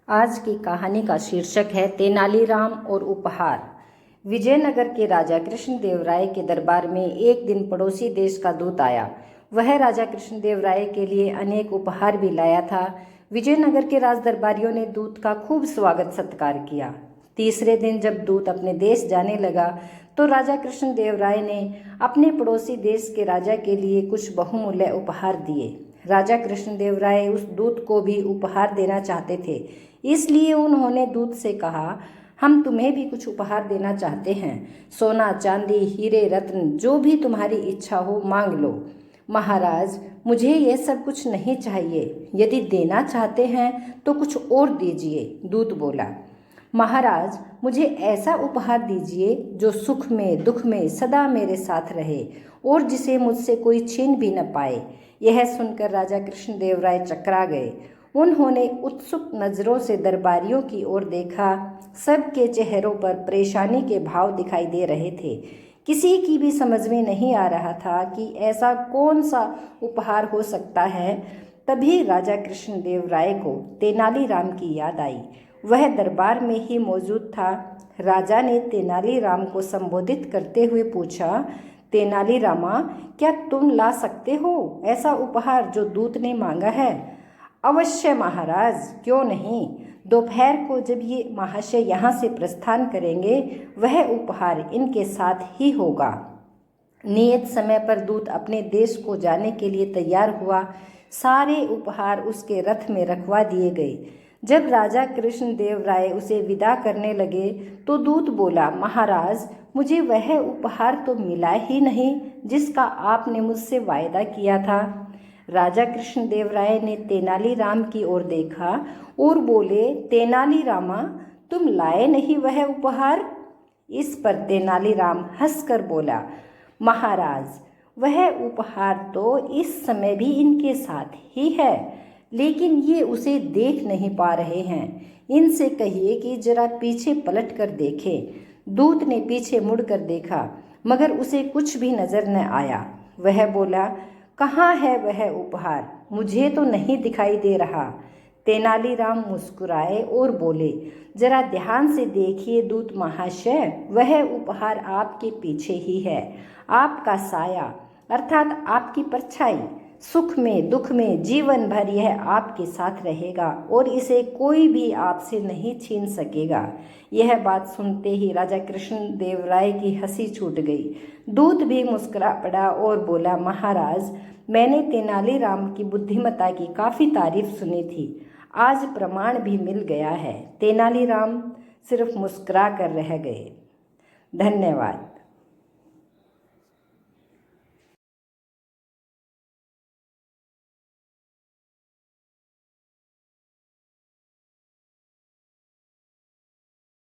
आज की कहानी का शीर्षक है तेनालीराम और उपहार। विजयनगर के राजा कृष्णदेव राय के दरबार में एक दिन पड़ोसी देश का दूत आया। वह राजा कृष्णदेव राय के लिए अनेक उपहार भी लाया था। विजयनगर के राज दरबारियों ने दूत का खूब स्वागत सत्कार किया। तीसरे दिन जब दूत अपने देश जाने लगा तो राजा कृष्णदेव राय ने अपने पड़ोसी देश के राजा के लिए कुछ बहुमूल्य उपहार दिए। राजा कृष्णदेव राय उस दूत को भी उपहार देना चाहते थे, इसलिए उन्होंने दूत से कहा, हम तुम्हें भी कुछ उपहार देना चाहते हैं। सोना, चांदी, हीरे, रत्न, जो भी तुम्हारी इच्छा हो मांग लो। महाराज, मुझे यह सब कुछ नहीं चाहिए। यदि देना चाहते हैं तो कुछ और दीजिए। दूत बोला, महाराज, मुझे ऐसा उपहार दीजिए जो सुख में दुख में सदा मेरे साथ रहे और जिसे मुझसे कोई छीन भी न पाए। यह सुनकर राजा कृष्णदेव राय चकरा गए। उन्होंने उत्सुक नजरों से दरबारियों की ओर देखा। सबके चेहरों पर परेशानी के भाव दिखाई दे रहे थे। किसी की भी समझ में नहीं आ रहा था कि ऐसा कौन सा उपहार हो सकता है। तभी राजा कृष्णदेव राय को तेनालीराम की याद आई। वह दरबार में ही मौजूद था। राजा ने तेनालीराम को संबोधित करते हुए पूछा, तेनालीरामा, क्या तुम ला सकते हो ऐसा उपहार जो दूत ने मांगा है? अवश्य महाराज, क्यों नहीं। दोपहर को जब ये महाशय यहाँ से प्रस्थान करेंगे वह उपहार इनके साथ ही होगा। नियत समय पर दूत अपने देश को जाने के लिए तैयार हुआ। सारे उपहार उसके रथ में रखवा दिए गए। जब राजा कृष्णदेव राय उसे विदा करने लगे तो दूत बोला, महाराज, मुझे वह उपहार तो मिला ही नहीं जिसका आपने मुझसे वायदा किया था। राजा कृष्णदेव राय ने तेनालीराम की ओर देखा और बोले, तेनालीरामा, तुम लाए नहीं वह उपहार? इस पर तेनालीराम हंसकर बोला, महाराज, वह उपहार तो इस समय भी इनके साथ ही है, लेकिन ये उसे देख नहीं पा रहे हैं। इनसे कहिए कि जरा पीछे पलट कर देखें। दूत ने पीछे मुड़कर देखा, मगर उसे कुछ भी नजर न आया। वह बोला, कहाँ है वह उपहार? मुझे तो नहीं दिखाई दे रहा। तेनालीराम मुस्कुराए और बोले, जरा ध्यान से देखिए दूत महाशय, वह उपहार आपके पीछे ही है। आपका साया, अर्थात आपकी परछाई। सुख में दुख में जीवन भर यह आपके साथ रहेगा और इसे कोई भी आपसे नहीं छीन सकेगा। यह बात सुनते ही राजा कृष्णदेव राय की हंसी छूट गई। दूत भी मुस्कुरा पड़ा और बोला, महाराज, मैंने तेनालीराम की बुद्धिमत्ता की काफ़ी तारीफ सुनी थी। आज प्रमाण भी मिल गया है। तेनालीराम सिर्फ मुस्कुरा कर रह गए। धन्यवाद।